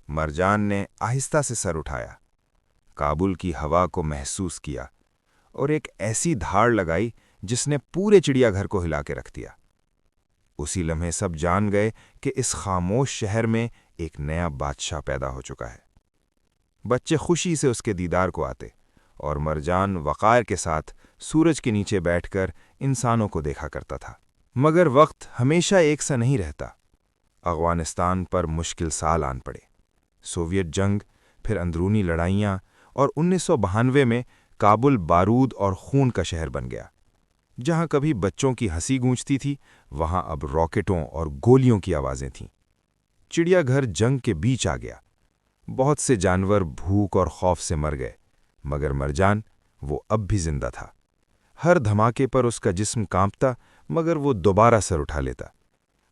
مرجان نے آہستہ سے سر اٹھایا، کابل کی ہوا کو محسوس کیا اور ایک ایسی دھاڑ لگائی جس نے پورے چڑیا گھر کو ہلا کے رکھ دیا۔ اسی لمحے سب جان گئے کہ اس خاموش شہر میں ایک نیا بادشاہ پیدا ہو چکا ہے۔ بچے خوشی سے اس کے دیدار کو آتے اور مرجان وقار کے ساتھ سورج کے نیچے بیٹھ کر انسانوں کو دیکھا کرتا تھا۔ مگر وقت ہمیشہ ایک سا نہیں رہتا۔ افغانستان پر مشکل سال آن پڑے، سوویت جنگ، پھر اندرونی لڑائیاں، اور 1992 میں کابل بارود اور خون کا شہر بن گیا۔ جہاں کبھی بچوں کی ہنسی گونجتی تھی، وہاں اب راکٹوں اور گولیوں کی آوازیں تھیں۔ چڑیا گھر جنگ کے بیچ آ گیا۔ بہت سے جانور بھوک اور خوف سے مر گئے، مگر مرجان، وہ اب بھی زندہ تھا۔ ہر دھماکے پر اس کا جسم کانپتا، مگر وہ دوبارہ سر اٹھا لیتا۔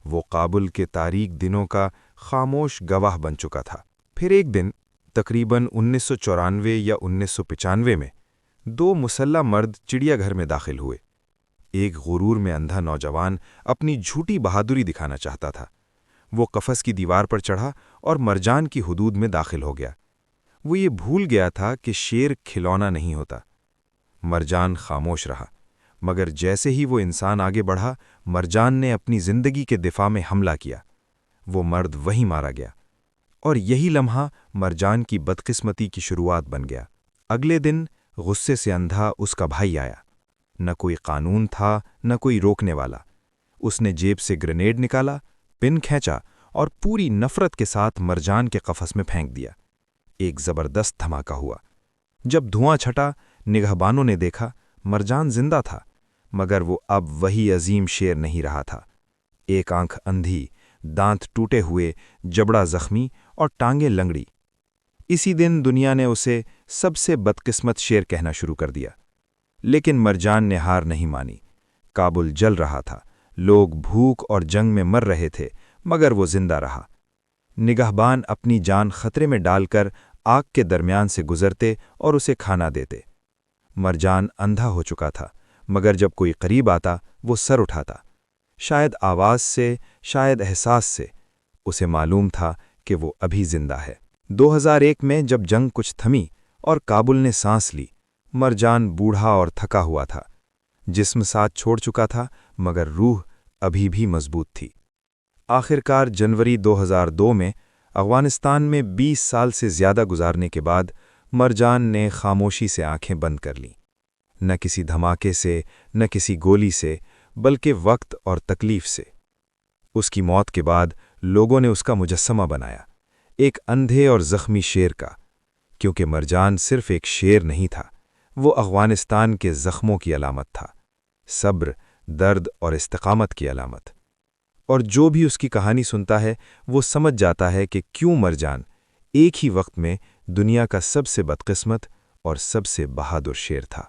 وہ کابل کے تاریک دنوں کا خاموش گواہ بن چکا تھا۔ پھر ایک دن، تقریباً 1994 یا 1995 میں، دو مسلح مرد چڑیا گھر میں داخل ہوئے۔ ایک غرور میں اندھا نوجوان اپنی جھوٹی بہادری دکھانا چاہتا تھا۔ وہ قفس کی دیوار پر چڑھا اور مرجان کی حدود میں داخل ہو گیا۔ وہ یہ بھول گیا تھا کہ شیر کھلونا نہیں ہوتا۔ مرجان خاموش رہا، مگر جیسے ہی وہ انسان آگے بڑھا، مرجان نے اپنی زندگی کے دفاع میں حملہ کیا۔ وہ مرد وہیں مارا گیا، اور یہی لمحہ مرجان کی بدقسمتی کی شروعات بن گیا۔ اگلے دن غصے سے اندھا اس کا بھائی آیا۔ نہ کوئی قانون تھا، نہ کوئی روکنے والا۔ اس نے جیب سے گرینیڈ نکالا، پن کھینچا اور پوری نفرت کے ساتھ مرجان کے قفس میں پھینک دیا۔ ایک زبردست دھماکہ ہوا۔ جب دھواں چھٹا، نگہبانوں نے دیکھا مرجان زندہ تھا، مگر وہ اب وہی عظیم شیر نہیں رہا تھا۔ ایک آنکھ اندھی، دانت ٹوٹے ہوئے، جبڑا زخمی اور ٹانگیں لنگڑی۔ اسی دن دنیا نے اسے سب سے بدقسمت شیر کہنا شروع کر دیا۔ لیکن مرجان نے ہار نہیں مانی۔ کابل جل رہا تھا، لوگ بھوک اور جنگ میں مر رہے تھے، مگر وہ زندہ رہا۔ نگہبان اپنی جان خطرے میں ڈال کر آگ کے درمیان سے گزرتے اور اسے کھانا دیتے۔ مرجان اندھا ہو چکا تھا، مگر جب کوئی قریب آتا وہ سر اٹھاتا، شاید آواز سے، شاید احساس سے۔ اسے معلوم تھا کہ وہ ابھی زندہ ہے۔ 2001 میں جب جنگ کچھ تھمی اور کابل نے سانس لی، مرجان بوڑھا اور تھکا ہوا تھا۔ جسم ساتھ چھوڑ چکا تھا، مگر روح ابھی بھی مضبوط تھی۔ آخرکار جنوری 2002 میں افغانستان میں 20 سال سے زیادہ گزارنے کے بعد مرجان نے خاموشی سے آنکھیں بند کر لیں۔ نہ کسی دھماکے سے، نہ کسی گولی سے، بلکہ وقت اور تکلیف سے۔ اس کی موت کے بعد لوگوں نے اس کا مجسمہ بنایا، ایک اندھے اور زخمی شیر کا، کیونکہ مرجان صرف ایک شیر نہیں تھا، وہ افغانستان کے زخموں کی علامت تھا، صبر، درد اور استقامت کی علامت۔ اور جو بھی اس کی کہانی سنتا ہے وہ سمجھ جاتا ہے کہ کیوں مرجان ایک ہی وقت میں دنیا کا سب سے بدقسمت اور سب سے بہادر شیر تھا۔